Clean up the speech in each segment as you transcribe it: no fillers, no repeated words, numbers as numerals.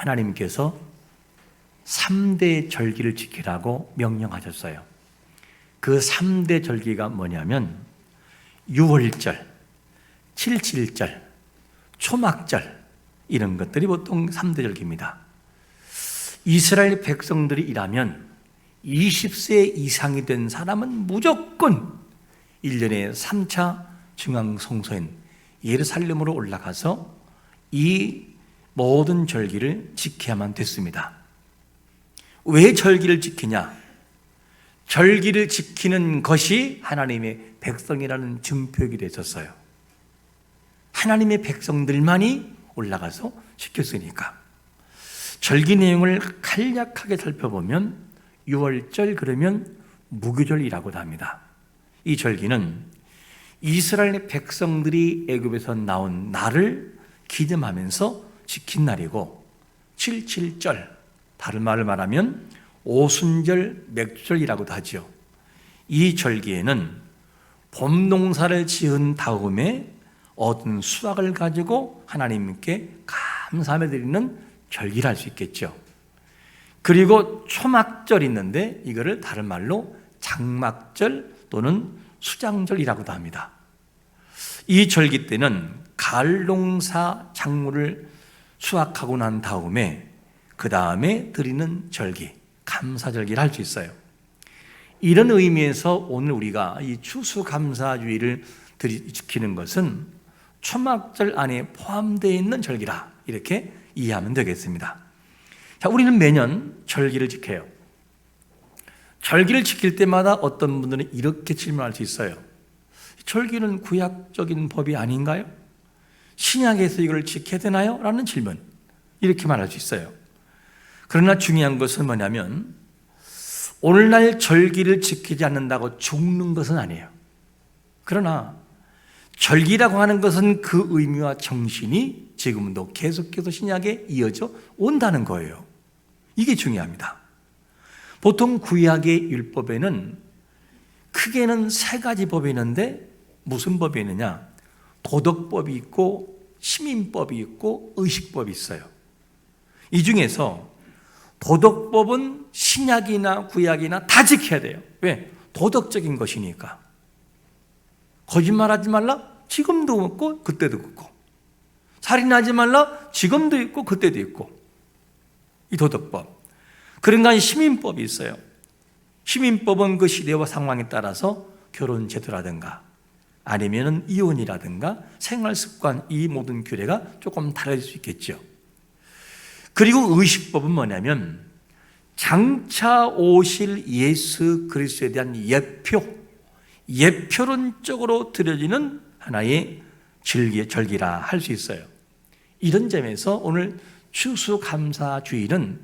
하나님께서 3대 절기를 지키라고 명령하셨어요. 그 3대 절기가 뭐냐면 유월절, 칠칠절, 초막절, 이런 것들이 보통 3대 절기입니다. 이스라엘 백성들이 일하면 20세 이상이 된 사람은 무조건 1년에 3차 중앙성소인 예루살렘으로 올라가서 이 모든 절기를 지켜야만 됐습니다. 왜 절기를 지키냐? 절기를 지키는 것이 하나님의 백성이라는 증표가 됐었어요. 하나님의 백성들만이 올라가서 지켰으니까. 절기 내용을 간략하게 살펴보면 6월절 그러면 무교절이라고도 합니다. 이 절기는 이스라엘 백성들이 애굽에서 나온 날을 기념하면서 지킨 날이고, 칠칠절, 다른 말을 말하면 오순절, 맥주절이라고도 하죠. 이 절기에는 봄 농사를 지은 다음에 얻은 수확을 가지고 하나님께 감사하며 드리는 절기를 할 수 있겠죠. 그리고 초막절이 있는데 이거를 다른 말로 장막절 또는 수장절이라고도 합니다. 이 절기 때는 가을 농사 작물을 수확하고 난 다음에 그 다음에 드리는 절기, 감사절기를 할 수 있어요. 이런 의미에서 오늘 우리가 이 추수감사주의를 지키는 것은 초막절 안에 포함되어 있는 절기라, 이렇게 이해하면 되겠습니다. 자, 우리는 매년 절기를 지켜요. 절기를 지킬 때마다 어떤 분들은 이렇게 질문할 수 있어요. 절기는 구약적인 법이 아닌가요? 신약에서 이걸 지켜야 되나요? 라는 질문, 이렇게 말할 수 있어요. 그러나 중요한 것은 뭐냐면 오늘날 절기를 지키지 않는다고 죽는 것은 아니에요. 그러나 절기라고 하는 것은 그 의미와 정신이 지금도 계속해서 신약에 이어져 온다는 거예요. 이게 중요합니다. 보통 구약의 율법에는 크게는 3가지 법이 있는데 무슨 법이 있느냐? 도덕법이 있고 시민법이 있고 의식법이 있어요. 이 중에서 도덕법은 신약이나 구약이나 다 지켜야 돼요. 왜? 도덕적인 것이니까. 거짓말하지 말라? 지금도 있고 그때도 있고. 살인하지 말라? 지금도 있고 그때도 있고. 이 도덕법. 그런가 시민법이 있어요. 시민법은 그 시대와 상황에 따라서 결혼 제도라든가 아니면 이혼이라든가 생활습관, 이 모든 규례가 조금 달라질 수 있겠죠. 그리고 의식법은 뭐냐면 장차 오실 예수 그리스도에 대한 예표론적으로 드려지는 하나의 절기라 할 수 있어요. 이런 점에서 오늘 추수감사주일은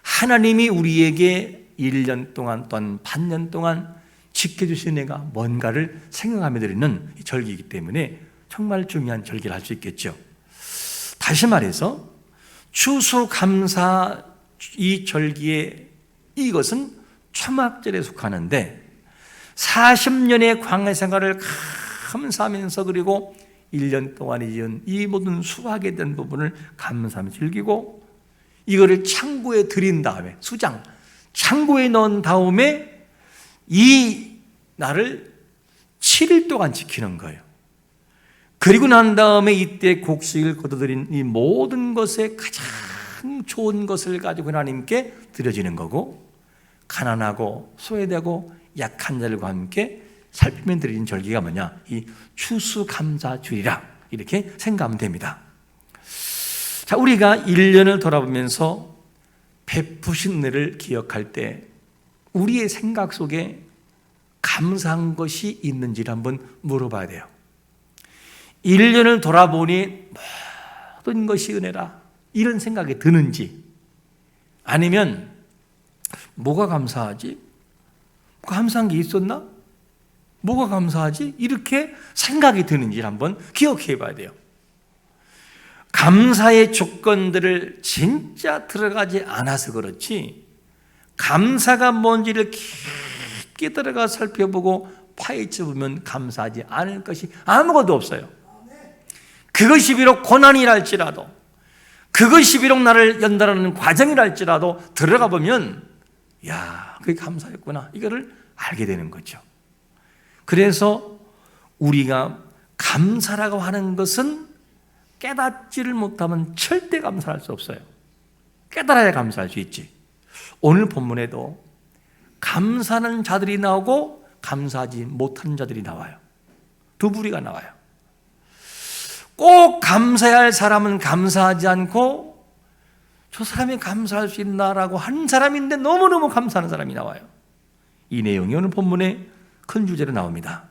하나님이 우리에게 1년 동안 또는 반년 동안 지켜주신 애가 뭔가를 생각하며 드리는 절기이기 때문에 정말 중요한 절기를 할 수 있겠죠. 다시 말해서 추수감사 이 절기에 이것은 초막절에 속하는데 40년의 광야 생활을 감사하면서 그리고 1년 동안에 지은 이 모든 수확에 대한 부분을 감사하며 즐기고 이거를 창고에 들인 다음에 수장, 창고에 넣은 다음에 이 날을 7일 동안 지키는 거예요. 그리고 난 다음에 이때 곡식을 거둬들인 이 모든 것에 가장 좋은 것을 가지고 하나님께 드려지는 거고, 가난하고 소외되고 약한 자들과 함께 살피며 드리는 절기가 뭐냐? 이 추수감사주일이라 이렇게 생각하면 됩니다. 자, 우리가 1년을 돌아보면서 베푸신 은혜를 기억할 때 우리의 생각 속에 감사한 것이 있는지를 한번 물어봐야 돼요. 1년을 돌아보니 모든 것이 은혜라 이런 생각이 드는지, 아니면 뭐가 감사하지? 감사한 게 있었나? 뭐가 감사하지? 이렇게 생각이 드는지를 한번 기억해 봐야 돼요. 감사의 조건들을 진짜 들어가지 않아서 그렇지, 감사가 뭔지를 깊게 들어가 살펴보고 파헤쳐 보면 감사하지 않을 것이 아무것도 없어요. 그것이 비록 고난이랄지라도, 그것이 비록 나를 연단하는 과정이랄지라도 들어가 보면 야, 그게 감사했구나, 이거를 알게 되는 거죠. 그래서 우리가 감사라고 하는 것은 깨닫지를 못하면 절대 감사할 수 없어요. 깨달아야 감사할 수 있지. 오늘 본문에도 감사하는 자들이 나오고 감사하지 못하는 자들이 나와요. 두 부류가 나와요. 꼭 감사해야 할 사람은 감사하지 않고 저 사람이 감사할 수 있나라고 하는 사람인데 너무너무 감사하는 사람이 나와요. 이 내용이 오늘 본문의 큰 주제로 나옵니다.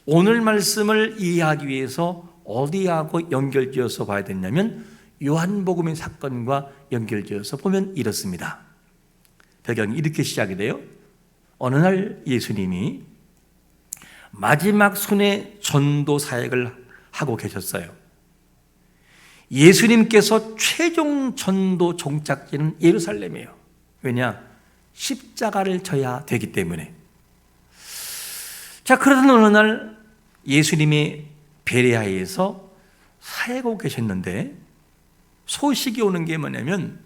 오늘 말씀을 이해하기 위해서 어디하고 연결지어서 봐야 되냐면 요한복음의 사건과 연결지어서 보면 이렇습니다. 배경이 이렇게 시작이 돼요. 어느 날 예수님이 마지막 순회 전도 사역을 하고 계셨어요. 예수님께서 최종 전도 종착지는 예루살렘이에요. 왜냐? 십자가를 져야 되기 때문에. 자, 그러던 어느 날 예수님이 베레아에서 사역하고 계셨는데 소식이 오는 게 뭐냐면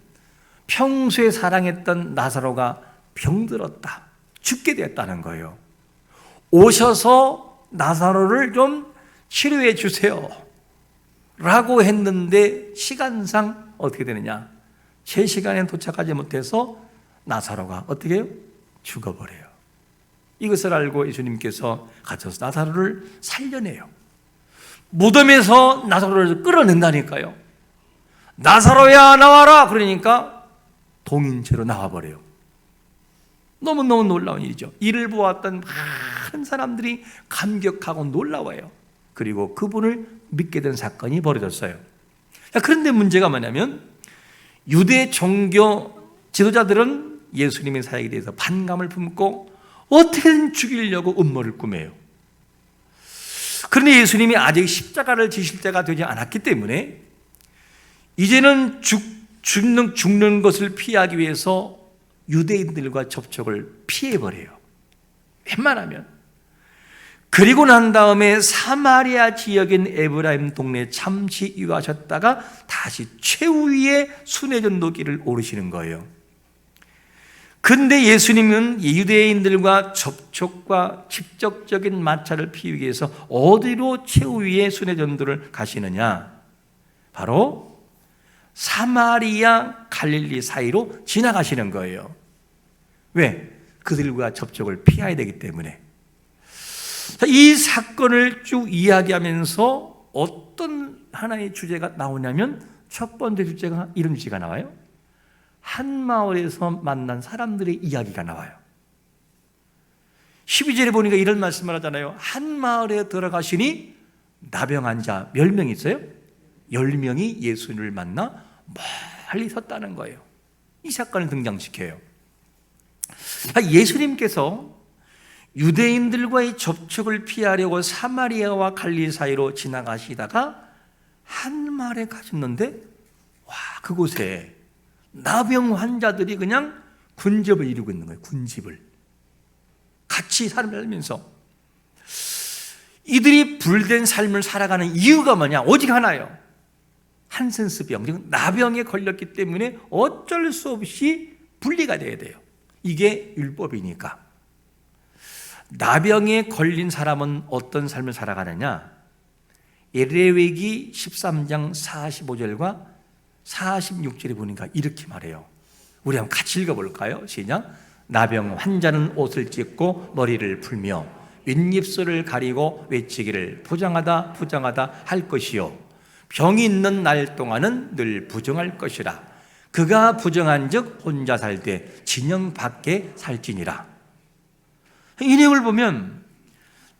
평소에 사랑했던 나사로가 병들었다, 죽게 되었다는 거예요. 오셔서 나사로를 좀 치료해 주세요 라고 했는데 시간상 어떻게 되느냐, 제 시간에 도착하지 못해서 나사로가 어떻게 해요? 죽어버려요. 이것을 알고 예수님께서 가셔서 나사로를 살려내요. 무덤에서 나사로를 끌어낸다니까요. 나사로야 나와라 그러니까 동인체로 나와버려요. 너무너무 놀라운 일이죠. 이를 보았던 많은 사람들이 감격하고 놀라워요. 그리고 그분을 믿게 된 사건이 벌어졌어요. 그런데 문제가 뭐냐면 유대 종교 지도자들은 예수님의 사역에 대해서 반감을 품고 어떻게든 죽이려고 음모를 꾸며요. 그런데 예수님이 아직 십자가를 지실 때가 되지 않았기 때문에 이제는 죽는 것을 피하기 위해서 유대인들과 접촉을 피해버려요. 웬만하면. 그리고 난 다음에 사마리아 지역인 에브라임 동네에 잠시 유하셨다가 다시 최후의 순회전도길을 오르시는 거예요. 근데 예수님은 유대인들과 접촉과 직접적인 마찰을 피우기 위해서 어디로 최후의 순회전도를 가시느냐? 바로 사마리아 갈릴리 사이로 지나가시는 거예요. 왜? 그들과 접촉을 피해야 되기 때문에. 이 사건을 쭉 이야기하면서 어떤 하나의 주제가 나오냐면 첫 번째 주제가 이런 주제가 나와요. 한 마을에서 만난 사람들의 이야기가 나와요. 12절에 보니까 이런 말씀을 하잖아요. 한 마을에 들어가시니 나병 자 10명이 있어요. 10명이 예수님을 만나 멀리 섰다는 거예요. 이 사건을 등장시켜요. 예수님께서 유대인들과의 접촉을 피하려고 사마리아와 갈릴리 사이로 지나가시다가 한 마을에 가셨는데 와, 그곳에 나병 환자들이 그냥 군집을 이루고 있는 거예요. 군집을 같이 삶을 살면서 이들이 불된 삶을 살아가는 이유가 뭐냐? 오직 하나예요. 한센스병, 즉 나병에 걸렸기 때문에 어쩔 수 없이 분리가 돼야 돼요. 이게 율법이니까. 나병에 걸린 사람은 어떤 삶을 살아가느냐? 레위기 13장 45절과 46절에 보니까 이렇게 말해요. 우리 한번 같이 읽어볼까요? 시작. 나병 환자는 옷을 찢고 머리를 풀며 윗입술을 가리고 외치기를 부정하다 부정하다 할 것이요 병이 있는 날 동안은 늘 부정할 것이라. 그가 부정한즉 혼자 살되 진영 밖에 살지니라. 이 내용을 보면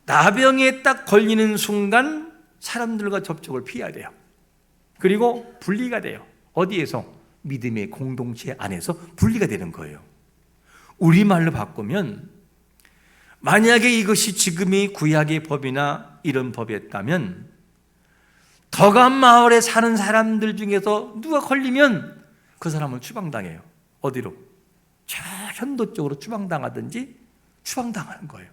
나병에 딱 걸리는 순간 사람들과 접촉을 피해야 돼요. 그리고 분리가 돼요. 어디에서? 믿음의 공동체 안에서 분리가 되는 거예요. 우리말로 바꾸면 만약에 이것이 지금의 구약의 법이나 이런 법이었다면 더간 마을에 사는 사람들 중에서 누가 걸리면 그 사람은 추방당해요. 어디로? 저 현도 쪽으로 추방당하든지 추방당하는 거예요.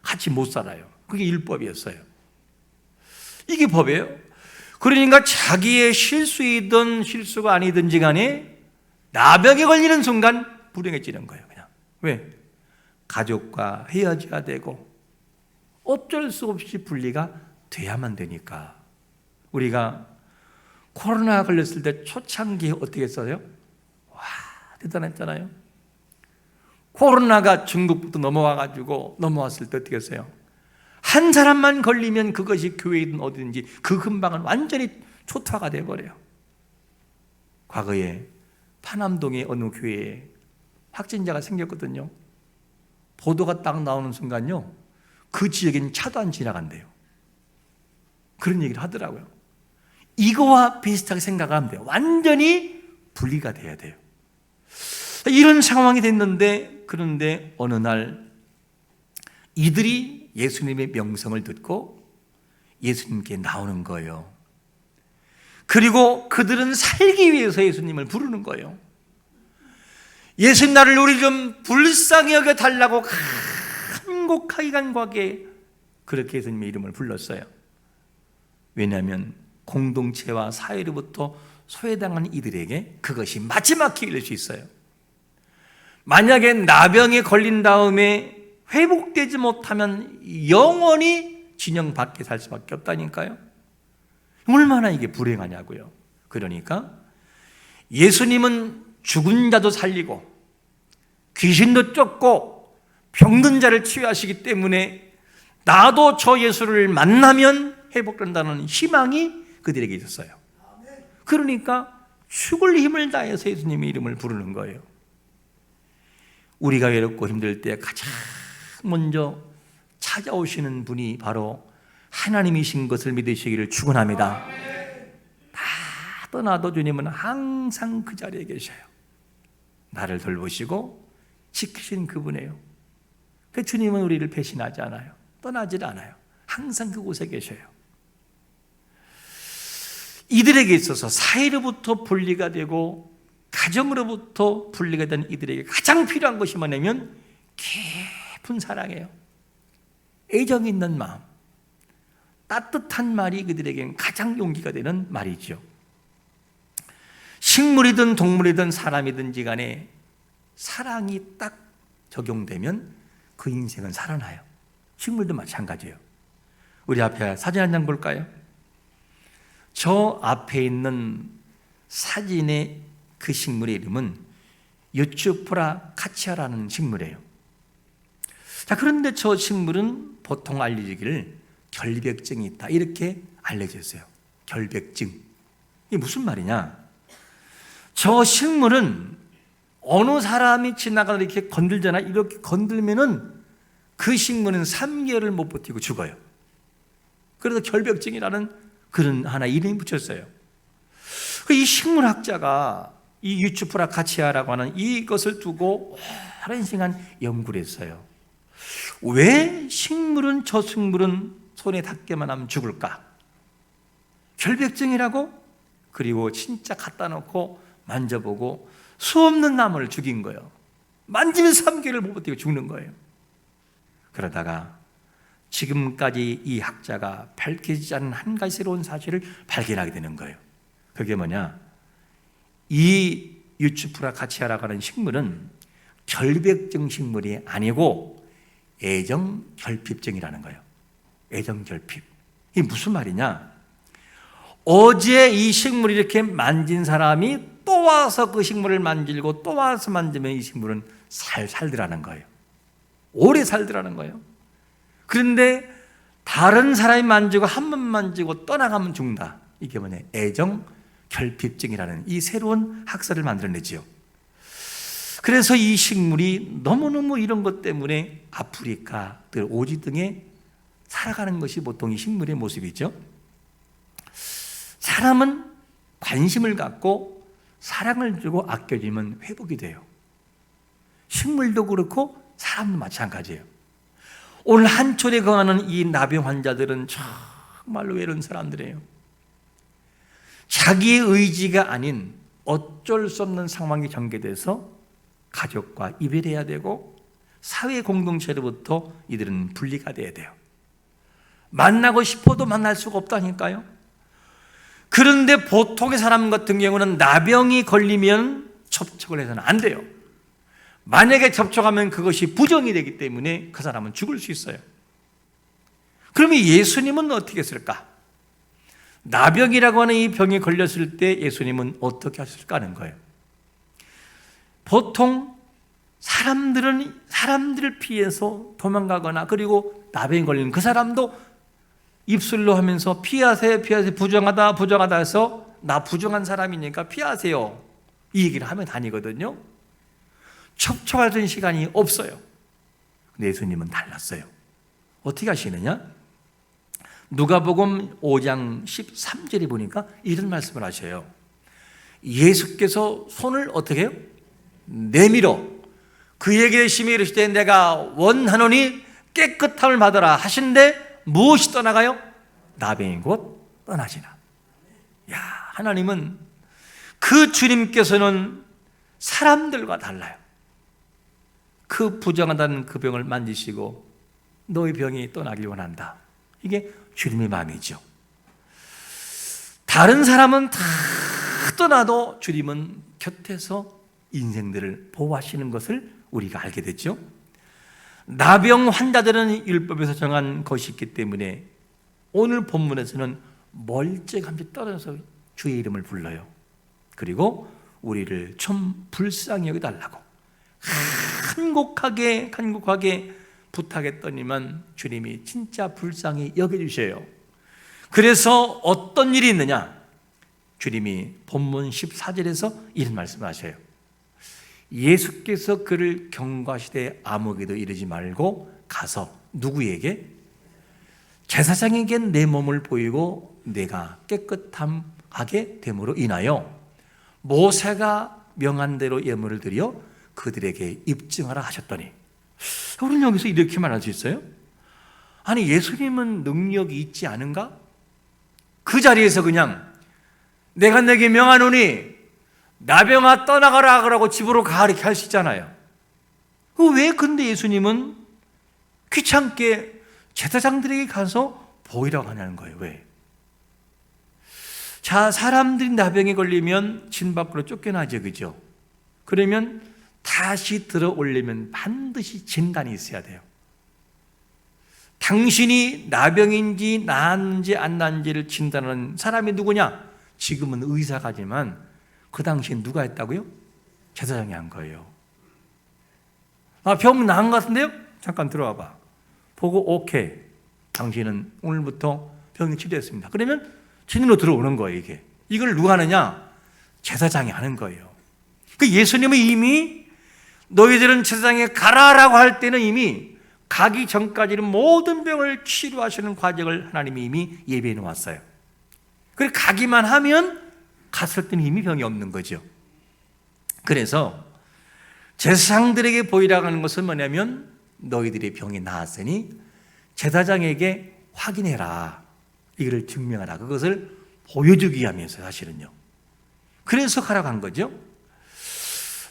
같이 못 살아요. 그게 율법이었어요. 이게 법이에요. 그러니까 자기의 실수이든 실수가 아니든지 간에 나병에 걸리는 순간 불행해지는 거예요. 그냥. 왜? 가족과 헤어져야 되고 어쩔 수 없이 분리가 돼야만 되니까. 우리가 코로나 걸렸을 때 초창기에 어떻게 했어요? 와, 대단했잖아요. 코로나가 중국부터 넘어왔을 때 어떻게 했어요? 한 사람만 걸리면 그것이 교회이든 어디든지 그 근방은 완전히 초토화가 돼버려요. 과거에 파남동의 어느 교회에 확진자가 생겼거든요. 보도가 딱 나오는 순간요, 그 지역에는 차도 안 지나간대요. 그런 얘기를 하더라고요. 이거와 비슷하게 생각하면 돼요. 완전히 분리가 돼야 돼요. 이런 상황이 됐는데, 그런데 어느 날 이들이 예수님의 명성을 듣고 예수님께 나오는 거예요. 그리고 그들은 살기 위해서 예수님을 부르는 거예요. 예수님, 나를 우리 좀 불쌍히 여겨 달라고 간곡하게 간곡하게 그렇게 예수님의 이름을 불렀어요. 왜냐하면 공동체와 사회로부터 소외당한 이들에게 그것이 마지막 기회일 수 있어요. 만약에 나병에 걸린 다음에 회복되지 못하면 영원히 진영 밖에 살 수밖에 없다니까요. 얼마나 이게 불행하냐고요. 그러니까 예수님은 죽은 자도 살리고 귀신도 쫓고 병든 자를 치유하시기 때문에 나도 저 예수를 만나면 회복된다는 희망이 그들에게 있었어요. 그러니까 죽을 힘을 다해서 예수님의 이름을 부르는 거예요. 우리가 외롭고 힘들 때 가장 먼저 찾아오시는 분이 바로 하나님이신 것을 믿으시기를 축원합니다. 다 떠나도 주님은 항상 그 자리에 계셔요. 나를 돌보시고 지키신 그분이에요. 그 주님은 우리를 배신하지 않아요. 떠나질 않아요. 항상 그곳에 계셔요. 이들에게 있어서 사회로부터 분리가 되고 가정으로부터 분리가 된 이들에게 가장 필요한 것이 뭐냐면 깊은 사랑이에요. 애정 있는 마음, 따뜻한 말이 그들에게는 가장 용기가 되는 말이죠. 식물이든 동물이든 사람이든지 간에 사랑이 딱 적용되면 그 인생은 살아나요. 식물도 마찬가지예요. 우리 앞에 사진 한 장 볼까요? 저 앞에 있는 사진의 그 식물의 이름은 유츠프라 카치아라는 식물이에요. 자, 그런데 저 식물은 보통 알려지기를 결백증이 있다, 이렇게 알려져 있어요. 결백증. 이게 무슨 말이냐? 저 식물은 어느 사람이 지나가다 이렇게 건들잖아. 이렇게 건들면은 그 식물은 3개월을 못 버티고 죽어요. 그래서 결백증이라는 그런 하나 이름이 붙였어요. 이 식물학자가 이 유츠프라 카치아라고 하는 이것을 두고 오랜 시간 연구를 했어요. 왜 저 식물은 손에 닿기만 하면 죽을까? 결백증이라고? 그리고 진짜 갖다 놓고 만져보고 수없는 나무를 죽인 거예요. 만지면 3개월을 못 버티고 죽는 거예요. 그러다가 지금까지 이 학자가 밝혀지지 않은 한 가지 새로운 사실을 발견하게 되는 거예요. 그게 뭐냐? 이 유츠프라 카치아라고 하는 식물은 결백증 식물이 아니고 애정결핍증이라는 거예요. 애정결핍. 이게 무슨 말이냐? 어제 이 식물을 이렇게 만진 사람이 또 와서 그 식물을 만지고 또 와서 만지면 이 식물은 살더라는 거예요. 오래 살더라는 거예요. 그런데 다른 사람이 만지고 한 번 만지고 떠나가면 죽는다. 이게 뭐냐? 애정결핍증이라는 이 새로운 학설을 만들어내지요. 그래서 이 식물이 너무너무 이런 것 때문에 아프리카, 오지 등에 살아가는 것이 보통 이 식물의 모습이죠. 사람은 관심을 갖고 사랑을 주고 아껴주면 회복이 돼요. 식물도 그렇고 사람도 마찬가지예요. 오늘 한철에 거하는 이 나병 환자들은 정말로 외로운 사람들이에요. 자기의 의지가 아닌 어쩔 수 없는 상황이 전개돼서 가족과 이별해야 되고 사회 공동체로부터 이들은 분리가 돼야 돼요. 만나고 싶어도 만날 수가 없다니까요. 그런데 보통의 사람 같은 경우는 나병이 걸리면 접촉을 해서는 안 돼요. 만약에 접촉하면 그것이 부정이 되기 때문에 그 사람은 죽을 수 있어요. 그러면 예수님은 어떻게 했을까? 나병이라고 하는 이 병에 걸렸을 때 예수님은 어떻게 하셨을까 하는 거예요. 보통 사람들을 피해서 도망가거나, 그리고 나병이 걸린 그 사람도 입술로 하면서 피하세요, 피하세요, 부정하다 해서 나 부정한 사람이니까 피하세요, 이 얘기를 하면 다니거든요. 접촉할 수 있는 시간이 없어요. 근데 예수님은 달랐어요. 어떻게 하시느냐? 누가복음 5장 13절에 보니까 이런 말씀을 하셔요. 예수께서 손을 어떻게 해요? 내밀어 그에게 심히 이르시되 내가 원하노니 깨끗함을 받아라 하신데 무엇이 떠나가요? 나병이 곧 떠나시나. 야, 하나님은 그 주님께서는 사람들과 달라요. 그 부정하다는 그 병을 만지시고 너의 병이 떠나길 원한다. 이게 주님의 마음이죠. 다른 사람은 다 떠나도 주님은 곁에서 인생들을 보호하시는 것을 우리가 알게 됐죠. 나병 환자들은 율법에서 정한 것이 있기 때문에 오늘 본문에서는 멀쩡함이 떨어져서 주의 이름을 불러요. 그리고 우리를 좀 불쌍히 여겨달라고 간곡하게 부탁했더니만 주님이 진짜 불쌍히 여겨주셔요. 그래서 어떤 일이 있느냐? 주님이 본문 14절에서 이런 말씀을 하셔요. 예수께서 그를 경고하시되 아무에게도 이르지 말고 가서 누구에게? 제사장에게 내 몸을 보이고 내가 깨끗하게 됨으로 인하여 모세가 명한 대로 예물을 드려 그들에게 입증하라 하셨더니, 우리는 여기서 이렇게 말할 수 있어요? 아니, 예수님은 능력이 있지 않은가? 그 자리에서 그냥 내가 내게 명하노니 나병아 떠나가라 그러고 집으로 가 이렇게 할 수 있잖아요. 왜 근데 예수님은 귀찮게 제사장들에게 가서 보이라고 하냐는 거예요. 왜? 자, 사람들이 나병에 걸리면 진 밖으로 쫓겨나죠, 그죠? 그러면 다시 들어 올리면 반드시 진단이 있어야 돼요. 당신이 나병인지 나았는지 안 나았는지를 진단하는 사람이 누구냐? 지금은 의사가지만 그 당시엔 누가 했다고요? 제사장이 한 거예요. 병 나은 것 같은데요? 잠깐 들어와 봐. 보고 오케이, 당신은 오늘부터 병이 치료됐습니다. 그러면 진으로 들어오는 거예요. 이걸 누가 하느냐? 제사장이 하는 거예요. 그 예수님은 이미 너희들은 제사장에 가라라고 할 때는 이미 가기 전까지는 모든 병을 치료하시는 과정을 하나님이 이미 예비해 놓았어요. 그래 가기만 하면 갔을 때는 이미 병이 없는 거죠. 그래서 제사장들에게 보이라고 하는 것은 뭐냐면 너희들의 병이 나았으니 제사장에게 확인해라, 이걸 증명하라, 그것을 보여주기 위함이었어요, 사실은요. 그래서 가라고 한 거죠.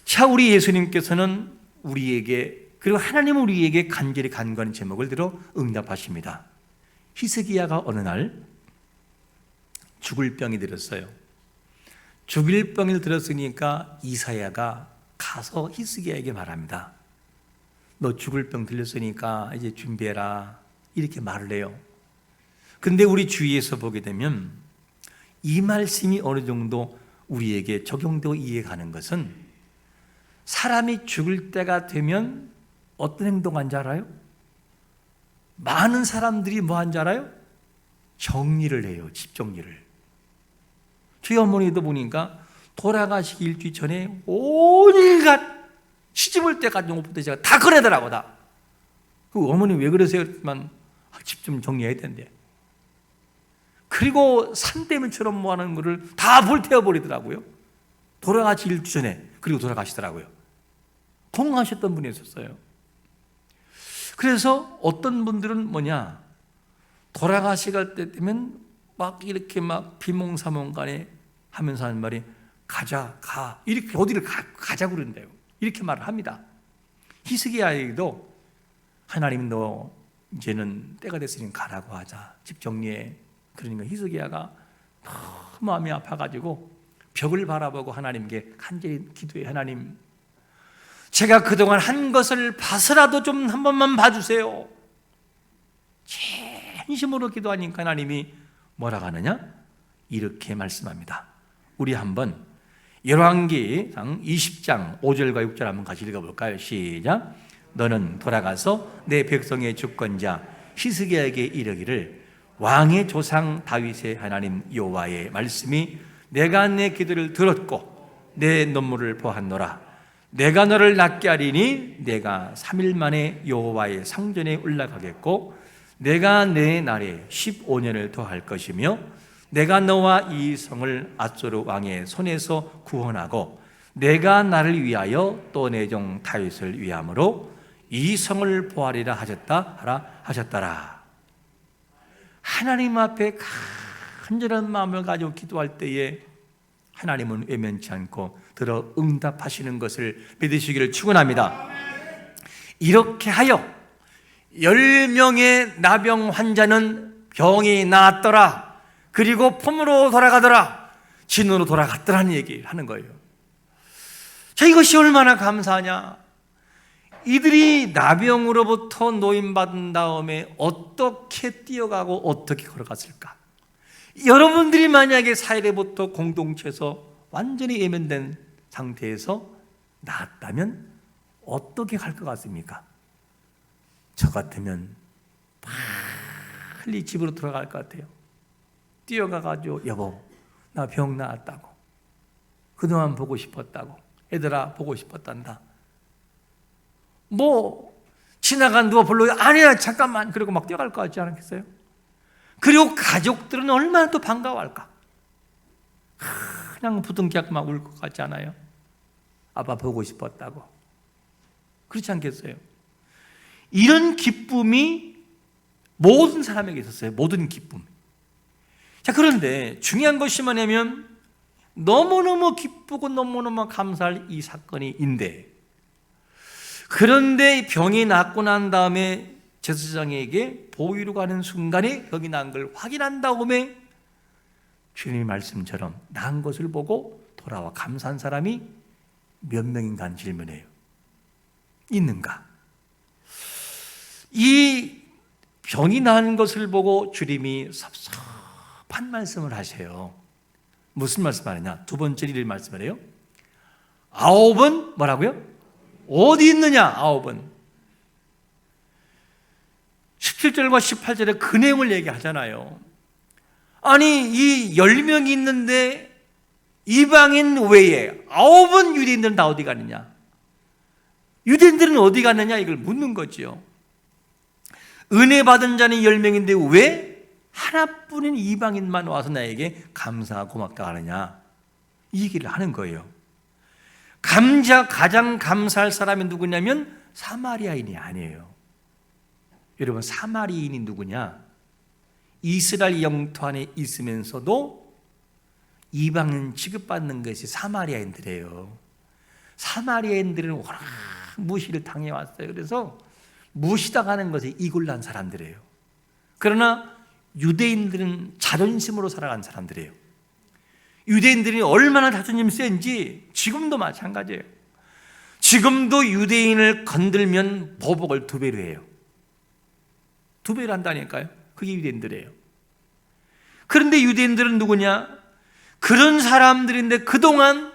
자, 우리 예수님께서는 우리에게, 그리고 하나님은 우리에게 간절히 간구하는 제목을 들어 응답하십니다. 히스기야가 어느 날 죽을 병이 들었어요. 죽을 병을 들었으니까 이사야가 가서 히스기야에게 말합니다. 너 죽을 병 들렸으니까 이제 준비해라, 이렇게 말을 해요. 근데 우리 주위에서 보게 되면 이 말씀이 어느 정도 우리에게 적용되고 이해가는 것은, 사람이 죽을 때가 되면 어떤 행동한 줄 알아요? 많은 사람들이 뭐 한 줄 알아요? 정리를 해요. 집 정리를. 저희 어머니도 보니까 돌아가시기 일주일 전에 온갖 시집올 때까지 옷부터 제가 다 꺼내더라고, 다. 그 어머니 왜 그러세요? 그랬지만 집 좀 정리해야 된대. 그리고 산더미처럼 모아놓은 거를 다 불태워버리더라고요. 돌아가시 일주일 전에. 그리고 돌아가시더라고요. 건강하셨던 분이 있었어요. 그래서 어떤 분들은 뭐냐, 돌아가시갈 때 되면 막 이렇게 막 비몽사몽간에 하면서 하는 말이 가자, 가, 이렇게 어디를 가자고 그런대요. 이렇게 말을 합니다. 히스기야에게도 하나님 너 이제는 때가 됐으니 가라고 하자, 집 정리해. 그러니까 히스기야가 마음이 아파가지고 벽을 바라보고 하나님께 간절히 기도해. 하나님, 제가 그동안 한 것을 봐서라도 좀 한 번만 봐주세요. 진심으로 기도하니까 하나님이 뭐라고 하느냐? 이렇게 말씀합니다. 우리 한번 열왕기상 20장 5절과 6절 한번 같이 읽어볼까요? 시작. 너는 돌아가서 내 백성의 주권자 히스기야에게 이르기를 왕의 조상 다윗의 하나님 여호와의 말씀이 내가 내 기도를 들었고 내 눈물을 보았노라. 내가 너를 낫게 하리니 내가 3일 만에 여호와의 성전에 올라가겠고 내가 내 날에 15년을 더할 것이며 내가 너와 이 성을 앗소르 왕의 손에서 구원하고 내가 나를 위하여 또 내 종 다윗을 위함으로 이 성을 보하리라 하셨더라. 하나님 앞에 간절한 마음을 가지고 기도할 때에 하나님은 외면치 않고 들어 응답하시는 것을 믿으시기를 축원합니다. 이렇게 하여 10명의 나병 환자는 병이 나았더라. 그리고 폼으로 돌아가더라. 진으로 돌아갔더라는 얘기를 하는 거예요. 자, 이것이 얼마나 감사하냐. 이들이 나병으로부터 노임받은 다음에 어떻게 뛰어가고 어떻게 걸어갔을까? 여러분들이 만약에 사회로부터 공동체에서 완전히 예면된 상태에서 나았다면 어떻게 갈 것 같습니까? 저 같으면 빨리 집으로 들어갈 것 같아요. 뛰어가가지고 여보, 나 병 나았다고, 그동안 보고 싶었다고, 애들아 보고 싶었단다. 뭐 지나간 누가 불러요? 아니야 잠깐만, 그리고 막 뛰어갈 것 같지 않겠어요? 그리고 가족들은 얼마나 또 반가워할까? 그냥 부둥켜 막 울 것 같지 않아요? 아빠 보고 싶었다고. 그렇지 않겠어요? 이런 기쁨이 모든 사람에게 있었어요. 모든 기쁨. 자, 그런데 중요한 것이 뭐냐면 너무너무 기쁘고 너무너무 감사할 이 사건인데, 그런데 병이 낫고 난 다음에 제사장에게 보위로 가는 순간에 병이 난 걸 확인한 다음에 주님의 말씀처럼 나은 것을 보고 돌아와 감사한 사람이 몇 명인가 하는 질문이에요. 있는가? 이 병이 난 것을 보고 주님이 섭섭한 말씀을 하세요. 무슨 말씀하느냐? 두 번째 일을 말씀을 해요. 9은 뭐라고요? 어디 있느냐? 9은 17절과 18절에 그 내용을 얘기하잖아요. 아니 이 10명이 있는데 이방인 외에 9은 유대인들은 다 어디 가느냐? 유대인들은 어디 가느냐? 이걸 묻는 거죠. 은혜 받은 자는 10명인데 왜 하나뿐인 이방인만 와서 나에게 감사하고 고맙다 하느냐? 이 얘기를 하는 거예요. 가장 감사할 사람이 누구냐면 사마리아인이 아니에요. 여러분, 사마리아인이 누구냐? 이스라엘 영토 안에 있으면서도 이방인 취급받는 것이 사마리아인들이에요. 사마리아인들은 워낙 무시를 당해왔어요. 그래서 무시당하는 것에 이골난 사람들이에요. 그러나 유대인들은 자존심으로 살아간 사람들이에요. 유대인들이 얼마나 자존심 센지 지금도 마찬가지예요. 지금도 유대인을 건들면 보복을 2배로 해요. 2배로 한다니까요. 그게 유대인들이에요. 그런데 유대인들은 누구냐? 그런 사람들인데 그동안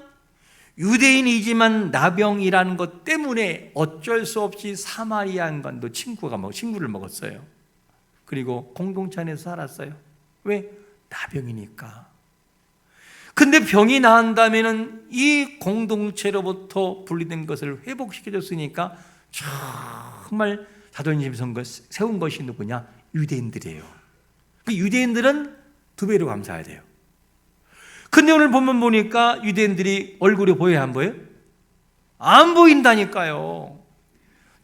유대인이지만 나병이라는 것 때문에 어쩔 수 없이 사마리아인과도 친구를 먹었어요. 그리고 공동체 안에서 살았어요. 왜? 나병이니까. 근데 병이 나은다면은 이 공동체로부터 분리된 것을 회복시켜줬으니까 정말 자존심 세운 것이 누구냐? 유대인들이에요. 그 유대인들은 2배로 감사해야 돼요. 근데 오늘 본문 보니까 유대인들이 얼굴이 보여요, 안 보여요? 안 보인다니까요.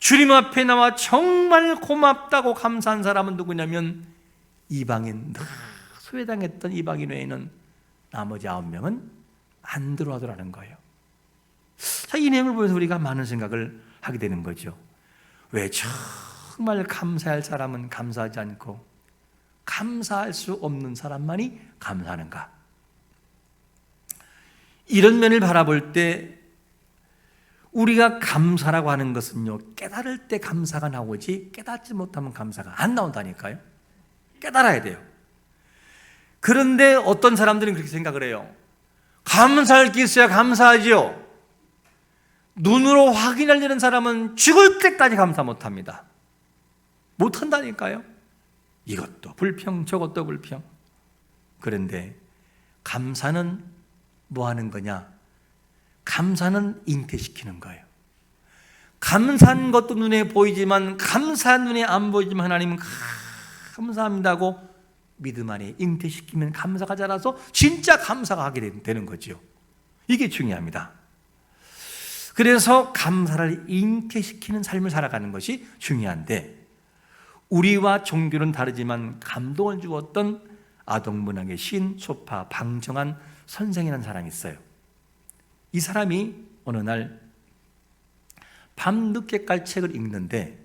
주님 앞에 나와 정말 고맙다고 감사한 사람은 누구냐면 이방인, 소외당했던 이방인 외에는 나머지 9명은 안 들어와더라는 거예요. 자, 이 내용을 보면서 우리가 많은 생각을 하게 되는 거죠. 왜 정말 감사할 사람은 감사하지 않고 감사할 수 없는 사람만이 감사하는가? 이런 면을 바라볼 때 우리가 감사라고 하는 것은요, 깨달을 때 감사가 나오지 깨닫지 못하면 감사가 안 나온다니까요. 깨달아야 돼요. 그런데 어떤 사람들은 그렇게 생각을 해요. 감사할 게 있어야 감사하지요. 눈으로 확인하려는 사람은 죽을 때까지 감사 못합니다. 못한다니까요. 이것도 불평, 저것도 불평. 그런데 감사는 뭐 하는 거냐? 감사는 잉태시키는 거예요. 감사한 것도 눈에 보이지만, 감사한 눈에 안 보이지만 하나님은 감사합니다고 믿음 안에 잉태시키면 감사가 자라서 진짜 감사가 하게 되는 거죠. 이게 중요합니다. 그래서 감사를 잉태시키는 삶을 살아가는 것이 중요한데, 우리와 종교는 다르지만 감동을 주었던 아동문학의 시인 소파 방정환 선생이라는 사람이 있어요. 이 사람이 어느 날 밤늦게 깔 책을 읽는데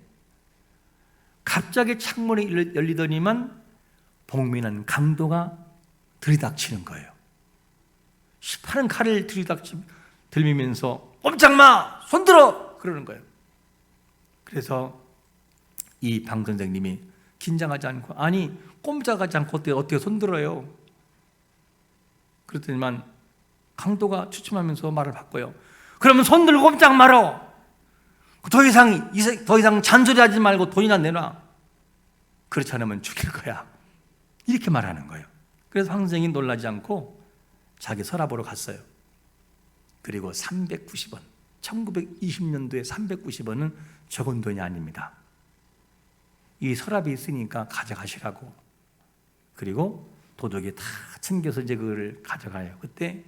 갑자기 창문이 열리더니만 복민한 강도가 들이닥치는 거예요. 시파른 칼을 들이면서 꼼짝 마! 손들어! 그러는 거예요. 그래서 이 방 선생님이 긴장하지 않고, 아니 꼼짝하지 않고 어떻게 손들어요? 그랬더니만 강도가 추침하면서 말을 바꿔요. 그러면 손들고 꼼짝 말어. 더 이상 잔소리하지 말고 돈이나 내놔. 그렇지 않으면 죽일 거야. 이렇게 말하는 거예요. 그래서 방 선생이 놀라지 않고 자기 서랍으로 갔어요. 그리고 390원, 1920년도에 390원은 적은 돈이 아닙니다. 이 서랍이 있으니까 가져가시라고. 그리고 도둑이 다 챙겨서 이제 그걸 가져가요. 그때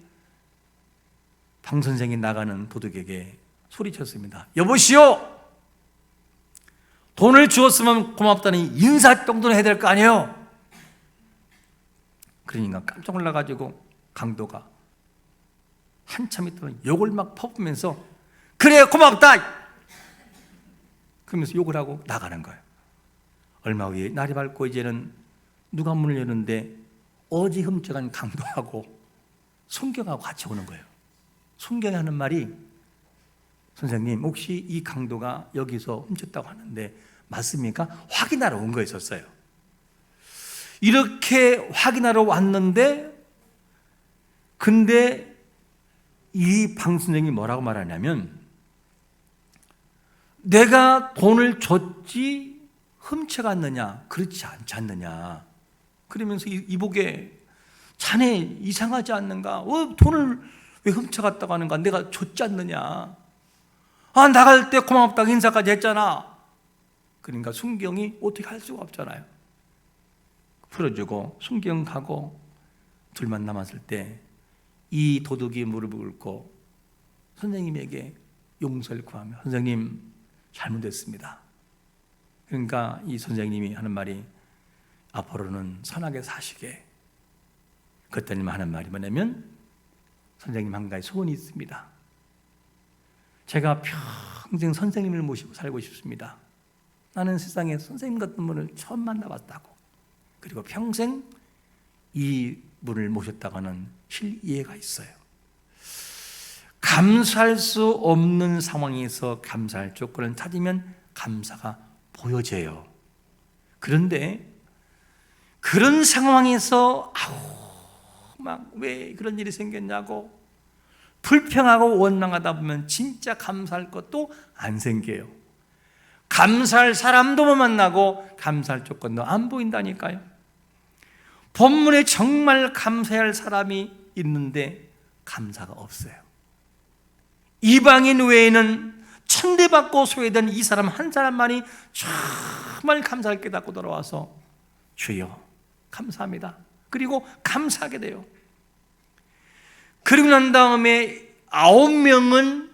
방 선생이 나가는 도둑에게 소리쳤습니다. 여보시오! 돈을 주었으면 고맙다니 인사 정도는 해야 될 거 아니에요? 그러니까 깜짝 놀라가지고 강도가 한참 있다가 욕을 막 퍼부면서 그래 고맙다! 그러면서 욕을 하고 나가는 거예요. 얼마 후에 날이 밝고 이제는 누가 문을 여는데 어제 훔쳐간 강도하고 순경하고 같이 오는 거예요. 순경이 하는 말이, 선생님 혹시 이 강도가 여기서 훔쳤다고 하는데 맞습니까? 확인하러 온 거였었어요. 이렇게 확인하러 왔는데, 근데 이 방 선생이 뭐라고 말하냐면, 내가 돈을 줬지 훔쳐갔느냐? 그렇지 않지 않느냐? 그러면서 이복에 자네 이상하지 않는가? 돈을 왜 훔쳐갔다고 하는가? 내가 줬지 않느냐? 나갈 때 고맙다고 인사까지 했잖아. 그러니까 순경이 어떻게 할 수가 없잖아요. 풀어주고 순경 가고 둘만 남았을 때 이 도둑이 무릎을 꿇고 선생님에게 용서를 구하며, 선생님 잘못했습니다. 그러니까 이 선생님이 하는 말이, 앞으로는 선하게 사시게. 그랬더니 하는 말이 뭐냐면, 선생님 한 가지 소원이 있습니다. 제가 평생 선생님을 모시고 살고 싶습니다. 나는 세상에 선생님 같은 분을 처음 만나봤다고. 그리고 평생 이 분을 모셨다고 하는 실이해가 있어요. 감사할 수 없는 상황에서 감사할 조건을 찾으면 감사가 보여져요. 그런데 그런 상황에서 막 왜 그런 일이 생겼냐고 불평하고 원망하다 보면 진짜 감사할 것도 안 생겨요. 감사할 사람도 못 만나고 감사할 조건도 안 보인다니까요. 본문에 정말 감사해야 할 사람이 있는데 감사가 없어요. 이방인 외에는 천대받고 소외된 이 사람 한 사람만이 정말 감사를 깨닫고 돌아와서 주여 감사합니다. 그리고 감사하게 돼요. 그리고 난 다음에 9명은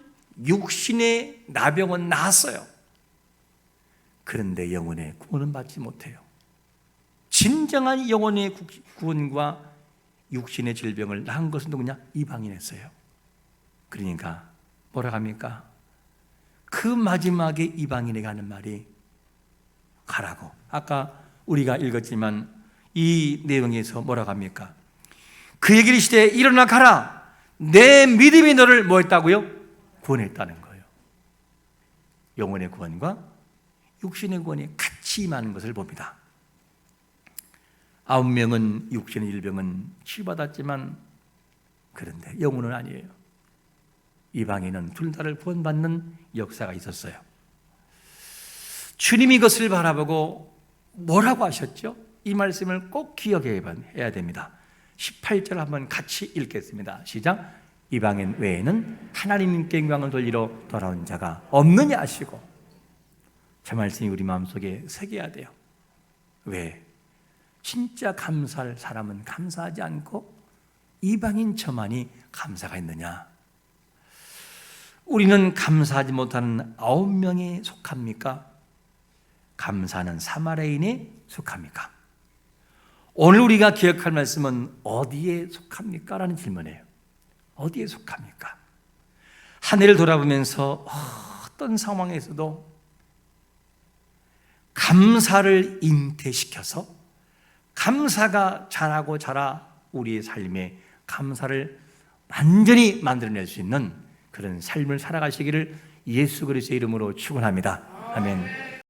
육신의 나병은 나았어요. 그런데 영혼의 구원은 받지 못해요. 진정한 영혼의 구원과 육신의 질병을 낳은 것은 누구냐? 이방인이었어요. 그러니까 뭐라 합니까? 그 마지막에 이방인에게 하는 말이 가라고. 아까 우리가 읽었지만 이 내용에서 뭐라고 합니까? 그에게 이르시되 일어나 가라. 내 믿음이 너를 뭐 했다고요? 구원했다는 거예요. 영혼의 구원과 육신의 구원이 같이 임하는 것을 봅니다. 9명은 육신의 질병은 치유받았지만 그런데 영혼은 아니에요. 이방인은 둘 다를 구원받는 역사가 있었어요. 주님이 이것을 바라보고 뭐라고 하셨죠? 이 말씀을 꼭 기억해야 됩니다. 18절 한번 같이 읽겠습니다. 시작. 이방인 외에는 하나님께 영광을 돌리러 돌아온 자가 없느냐 하시고. 저 말씀이 우리 마음속에 새겨야 돼요. 왜? 진짜 감사할 사람은 감사하지 않고 이방인 저만이 감사가 있느냐? 우리는 감사하지 못하는 9명에 속합니까? 감사는 사마리아인에 속합니까? 오늘 우리가 기억할 말씀은 어디에 속합니까? 라는 질문이에요. 어디에 속합니까? 한 해를 돌아보면서 어떤 상황에서도 감사를 잉태시켜서 감사가 자라고 자라 우리의 삶에 감사를 완전히 만들어낼 수 있는 그런 삶을 살아가시기를 예수 그리스도의 이름으로 축원합니다. 아멘.